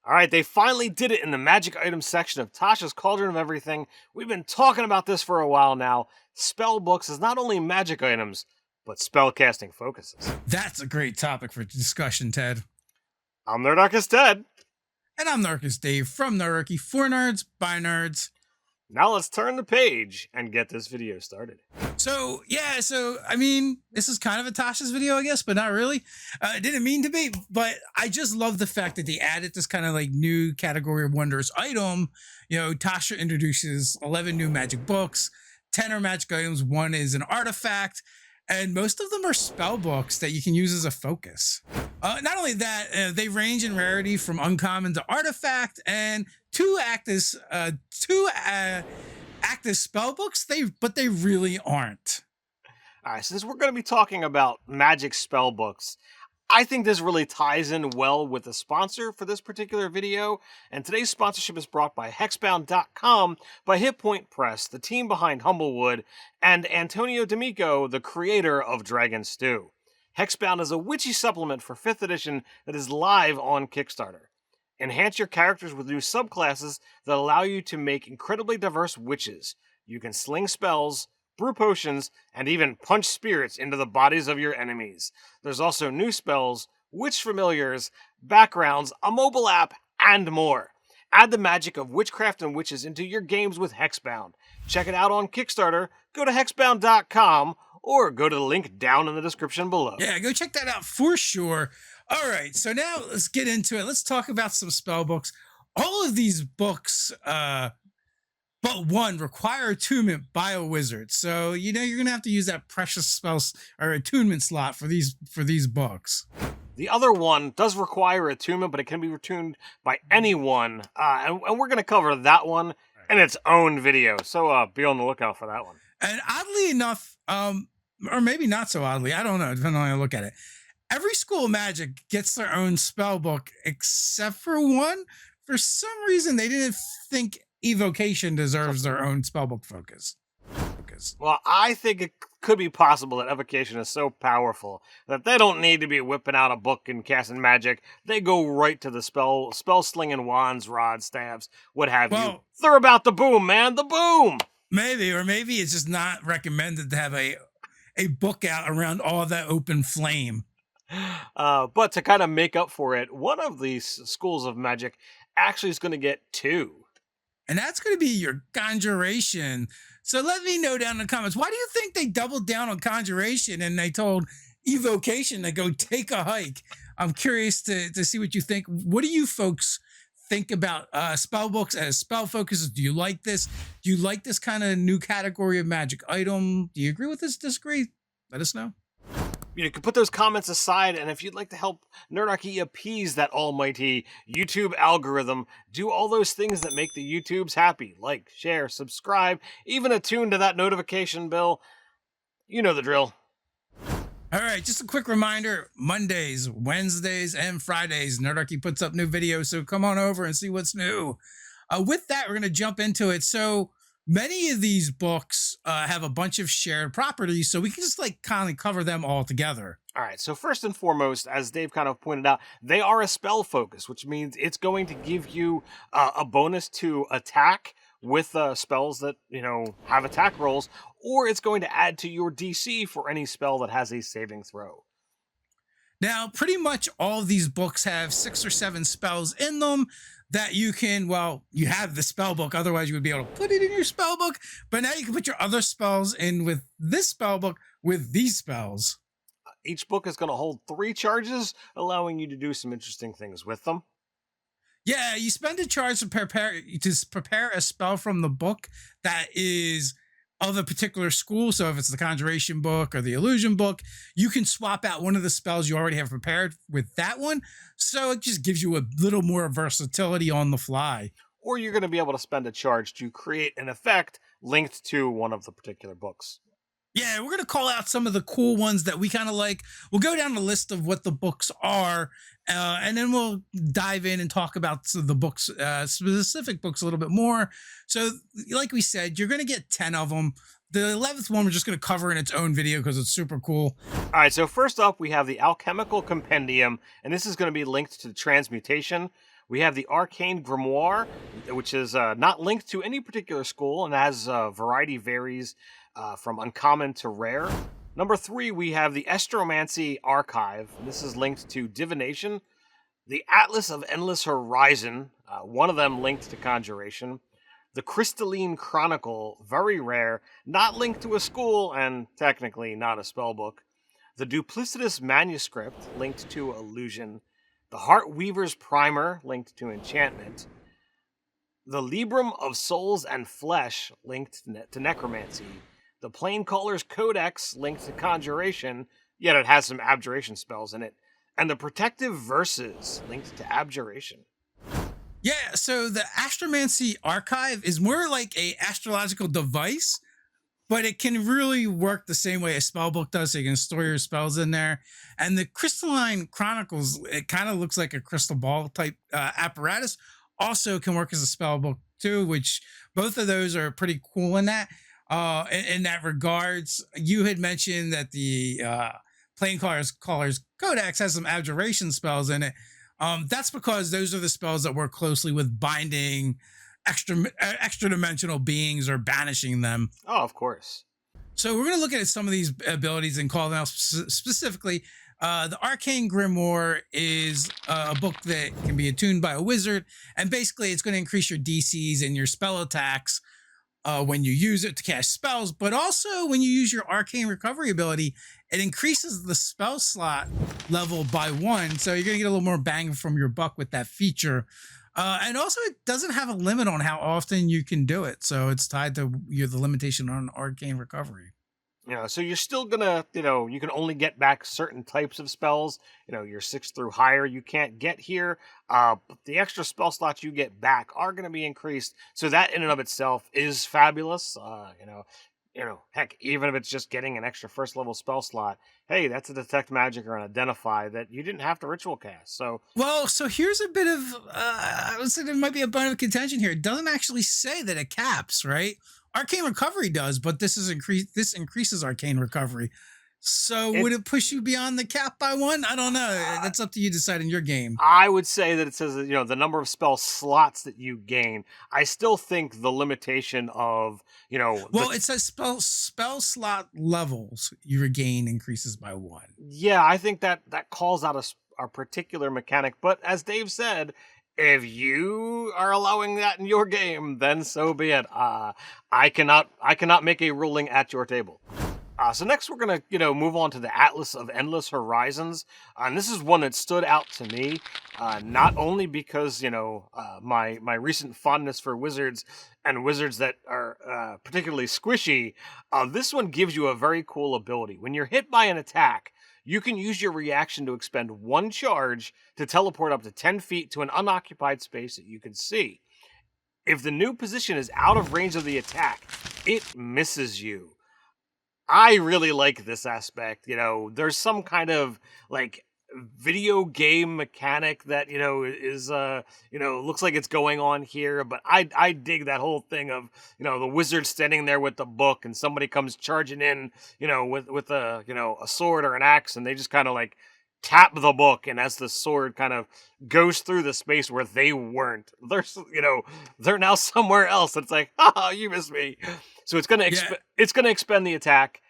Alright, they finally did it in the magic items section of Tasha's Cauldron of Everything. We've been talking about this for a while now. Spellbooks is not only magic items, but spellcasting focuses. That's a great topic for discussion, Ted. I'm Nerdarchy Ted. And I'm Narcus Dave from Nerdarchy, for nerds, by nerds. Now let's turn the page and get this video started. So, I mean, this is kind of a Tasha's video, I guess, but not really. It didn't mean to be, but I just love the fact that they added this kind of like new category of wonders item. You know, Tasha introduces 11 new magic books, 10 are magic items, 1 is an artifact, and most of them are spell books that you can use as a focus. Not only that, they range in rarity from uncommon to artifact, and two act as spell books, but they really aren't. All right, since we're going to be talking about magic spell books, I think this really ties in well with the sponsor for this particular video, and today's sponsorship is brought by Hexbound.com, by Hit Point Press, the team behind Humblewood, and Antonio D'Amico, the creator of Dragon Stew. Hexbound is a witchy supplement for 5th edition that is live on Kickstarter. Enhance your characters with new subclasses that allow you to make incredibly diverse witches. You can sling spells, brew potions, and even punch spirits into the bodies of your enemies. There's also new spells, witch familiars, backgrounds, a mobile app, and more. Add the magic of witchcraft and witches into your games with Hexbound. Check it out on Kickstarter, go to hexbound.com, or go to the link down in the description below. Yeah, go check that out for sure. All right, so now let's get into it. Let's talk about some spell books. All of these books, but one, require attunement by a wizard. So, you know, you're going to have to use that precious spells or attunement slot for these books. The other one does require attunement, but it can be attuned by anyone. And we're going to cover that one in its own video. So be on the lookout for that one. And oddly enough, or maybe not so oddly, I don't know, depending on how you look at it, every school of magic gets their own spell book except for one. For some reason, they didn't think Evocation deserves their own spellbook focus. Well, I think it could be possible that Evocation is so powerful that they don't need to be whipping out a book and casting magic. They go right to the spell slinging wands, rods, staves, what have you. They're about the boom, man, the boom. Maybe it's just not recommended to have a book out around all that open flame. But to kind of make up for it, one of these schools of magic actually is going to get 2. And that's going to be your Conjuration. So let me know down in the comments, why do you think they doubled down on Conjuration and they told Evocation to go take a hike? I'm curious to see what you think. What do you folks think about spell books as spell focuses? Do you like this? Do you like this kind of new category of magic item? Do you agree with this? Disagree? Let us know. You can put those comments aside, and if you'd like to help Nerdarchy appease that almighty YouTube algorithm, do all those things that make the YouTubes happy. Like, share, subscribe, even attune to that notification bell. You know the drill. All right, just a quick reminder, Mondays, Wednesdays, and Fridays, Nerdarchy puts up new videos, so come on over and see what's new. With that, we're going to jump into it. So many of these books have a bunch of shared properties, so we can just like kind of cover them all together. All right, so first and foremost, as Dave kind of pointed out, they are a spell focus, which means it's going to give you a bonus to attack with spells that, you know, have attack rolls, or it's going to add to your DC for any spell that has a saving throw. Now, pretty much all of these books have 6 or 7 spells in them that you can, well, you have the spell book, otherwise you would be able to put it in your spell book, but now you can put your other spells in with this spell book with these spells. Each book is going to hold 3 charges, allowing you to do some interesting things with them. Yeah, you spend a charge to prepare a spell from the book that is of a particular school. So if it's the Conjuration book or the Illusion book, you can swap out one of the spells you already have prepared with that one. So it just gives you a little more versatility on the fly. Or you're going to be able to spend a charge to create an effect linked to one of the particular books. Yeah, we're going to call out some of the cool ones that we kind of like. We'll go down the list of what the books are, and then we'll dive in and talk about the books, specific books a little bit more. So like we said, you're going to get 10 of them. The 11th one we're just going to cover in its own video because it's super cool. All right, so first up, we have the Alchemical Compendium, and this is going to be linked to Transmutation, We have the Arcane Grimoire, which is not linked to any particular school and has variety varies from uncommon to rare. Number 3, we have the Astromancy Archive. This is linked to Divination. The Atlas of Endless Horizon, one of them linked to Conjuration. The Crystalline Chronicle, very rare, not linked to a school, and technically not a spellbook. The Duplicitous Manuscript, linked to Illusion. The Heart Weaver's Primer, linked to Enchantment. The LIBRAM of Souls and Flesh, linked to Necromancy. The Planecaller's Codex, linked to Conjuration, yet it has some abjuration spells in it. And the Protective Verses, linked to Abjuration. Yeah, so the Astromancy Archive is more like a astrological device, but it can really work the same way a spellbook does, so you can store your spells in there. And the Crystalline Chronicles, it kind of looks like a crystal ball type apparatus, also can work as a spellbook too, which both of those are pretty cool in that. In that regards, you had mentioned that the Planecaller's Codex has some abjuration spells in it. That's because those are the spells that work closely with binding extra dimensional beings or banishing them. Oh, of course. So we're going to look at some of these abilities and call them out specifically. The Arcane Grimoire is a book that can be attuned by a wizard, and basically it's going to increase your DCs and your spell attacks when you use it to cast spells, but also when you use your Arcane Recovery ability, it increases the spell slot level by 1, so you're going to get a little more bang from your buck with that feature. And also, it doesn't have a limit on how often you can do it, so it's tied to the limitation on Arcane Recovery. So you're still gonna, you can only get back certain types of spells. Your 6 through higher you can't get here. But the extra spell slots you get back are gonna be increased. So that in and of itself is fabulous. Heck, even if it's just getting an extra first level spell slot, hey, that's a detect magic or an identify that you didn't have to ritual cast. So here's a bit of I would say there might be a bone of contention here. It doesn't actually say that it caps, right? Arcane Recovery does, but this increases Arcane Recovery. So would it push you beyond the cap by 1? I don't know. That's up to you to decide in your game. I would say that it says that, the number of spell slots that you gain. I still think the limitation of, it says spell slot levels you regain increases by 1. Yeah, I think that calls out a particular mechanic. But as Dave said, if you are allowing that in your game, then so be it. I cannot make a ruling at your table. So next we're going to, move on to the Atlas of Endless Horizons. And this is one that stood out to me, not only because, my recent fondness for wizards and wizards that are particularly squishy. This one gives you a very cool ability. When you're hit by an attack, you can use your reaction to expend 1 charge to teleport up to 10 feet to an unoccupied space that you can see. If the new position is out of range of the attack, it misses you. I really like this aspect. There's some kind of video game mechanic that is looks like it's going on here, but I dig that whole thing of the wizard standing there with the book and somebody comes charging in with a a sword or an axe, and they just kind of tap the book, and as the sword kind of goes through the space where they weren't, they're now somewhere else. It's like, ah, you missed me. So it's gonna expend the attack.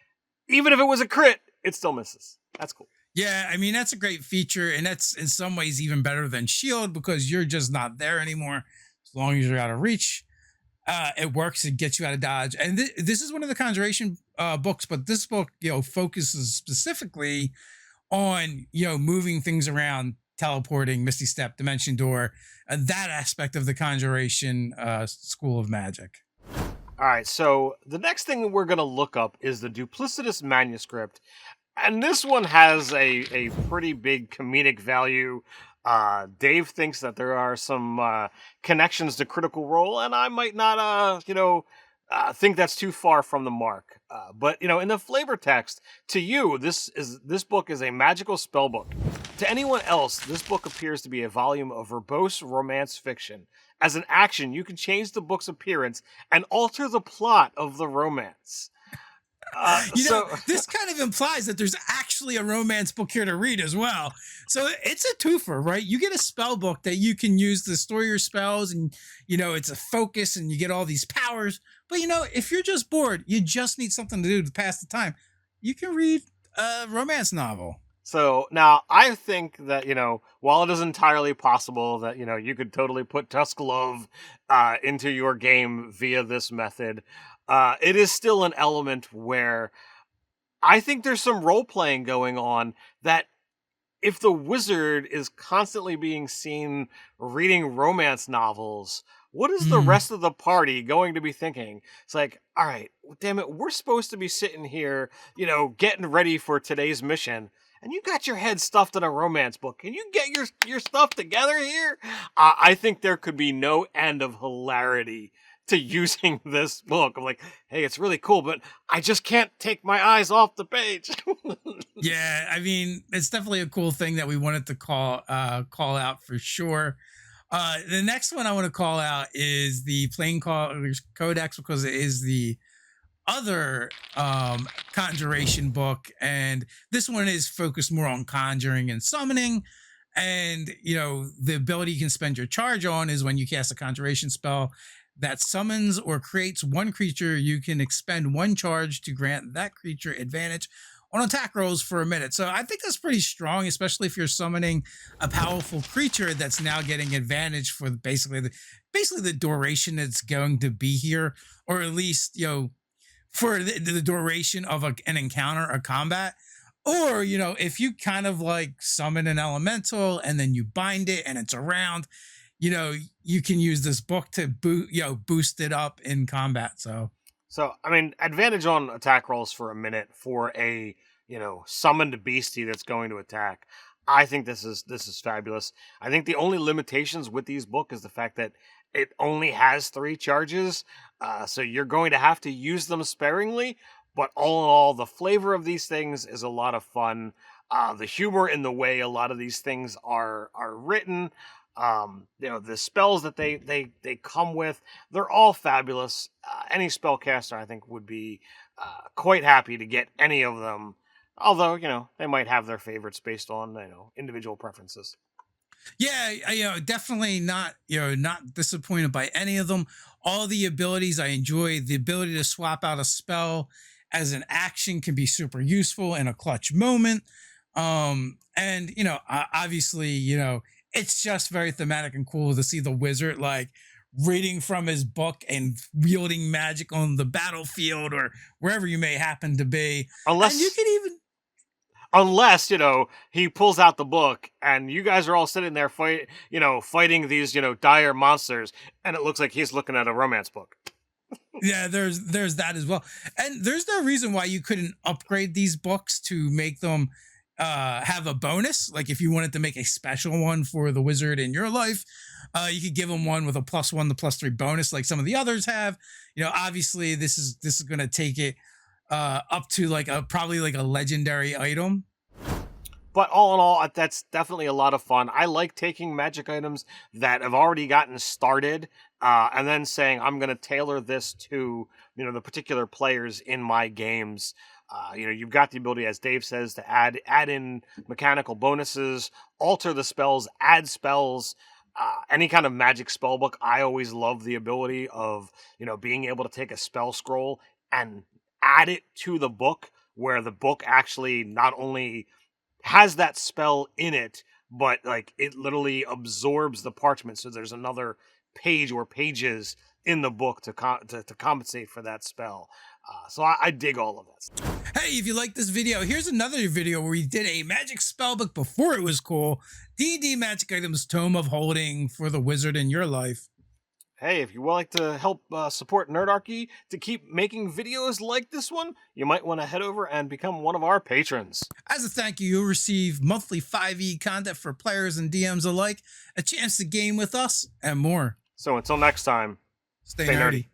Even if it was a crit, it still misses. That's cool. Yeah, I mean, that's a great feature, and that's in some ways even better than Shield because you're just not there anymore. As long as you're out of reach, it works. It gets you out of dodge. And this is one of the Conjuration books, but this book, focuses specifically on, moving things around, teleporting, Misty Step, Dimension Door, that aspect of the Conjuration School of Magic. All right, so the next thing we're going to look up is the Duplicitous Manuscript. And this one has a pretty big comedic value. Dave thinks that there are some connections to Critical Role, and I might not, think that's too far from the mark. But in the flavor text, to you, this book is a magical spell book. To anyone else, this book appears to be a volume of verbose romance fiction. As an action, you can change the book's appearance and alter the plot of the romance. This kind of implies that there's actually a romance book here to read as well. So it's a twofer, right? You get a spell book that you can use to store your spells, and it's a focus and you get all these powers. But if you're just bored, you just need something to do to pass the time, you can read a romance novel. So now I think that, while it is entirely possible that, you could totally put Tusk Love into your game via this method, it is still an element where I think there's some role-playing going on that if the wizard is constantly being seen reading romance novels, what is the rest of the party going to be thinking? It's like, all right, damn it, we're supposed to be sitting here, getting ready for today's mission, and you got your head stuffed in a romance book. Can you get your stuff together here? I think there could be no end of hilarity to using this book. I'm like, hey, it's really cool, but I just can't take my eyes off the page. Yeah, I mean, it's definitely a cool thing that we wanted to call out for sure. The next one I want to call out is the Plain Colors Codex, because it is the other conjuration book, and this one is focused more on conjuring and summoning. And the ability you can spend your charge on is when you cast a conjuration spell that summons or creates one creature, you can expend one charge to grant that creature advantage on attack rolls for a minute. So I think that's pretty strong, especially if you're summoning a powerful creature that's now getting advantage for basically the duration it's going to be here, or at least for the duration of an encounter or combat. Or if you kind of like summon an elemental and then you bind it and it's around, you can use this book to boost it up in combat. So I mean, advantage on attack rolls for a minute for a summoned beastie that's going to attack. I think this is fabulous. I think the only limitations with these books is the fact that it only has 3 charges, so you're going to have to use them sparingly. But all in all, the flavor of these things is a lot of fun. The humor in the way a lot of these things are written, the spells that they come with, they're all fabulous. Any spellcaster, I think, would be quite happy to get any of them. Although, they might have their favorites based on, individual preferences. Yeah, definitely not disappointed by any of them. All the abilities I enjoy. The ability to swap out a spell as an action can be super useful in a clutch moment. And obviously, it's just very thematic and cool to see the wizard like reading from his book and wielding magic on the battlefield or wherever you may happen to be. Unless, he pulls out the book and you guys are all sitting there fighting these, dire monsters, and it looks like he's looking at a romance book. Yeah, there's that as well. And there's no reason why you couldn't upgrade these books to make them have a bonus. Like if you wanted to make a special one for the wizard in your life, you could give them one with a +1 to +3 bonus like some of the others have. Obviously this is going to take it up to probably a legendary item. But all in all, that's definitely a lot of fun. I like taking magic items that have already gotten started and then saying, I'm going to tailor this to, the particular players in my games. You've got the ability, as Dave says, to add in mechanical bonuses, alter the spells, add spells, any kind of magic spell book. I always love the ability of, being able to take a spell scroll and add it to the book, where the book actually not only has that spell in it, but it literally absorbs the parchment. So there's another page or pages in the book to compensate for that spell. So I dig all of that. Hey, if you like this video, here's another video where we did a magic spellbook before it was cool. D&D Magic Items Tome of Holding for the wizard in your life. Hey, if you would like to help support Nerdarchy to keep making videos like this one, you might want to head over and become one of our patrons. As a thank you, you'll receive monthly 5e content for players and DMs alike, a chance to game with us, and more. So until next time, stay nerdy.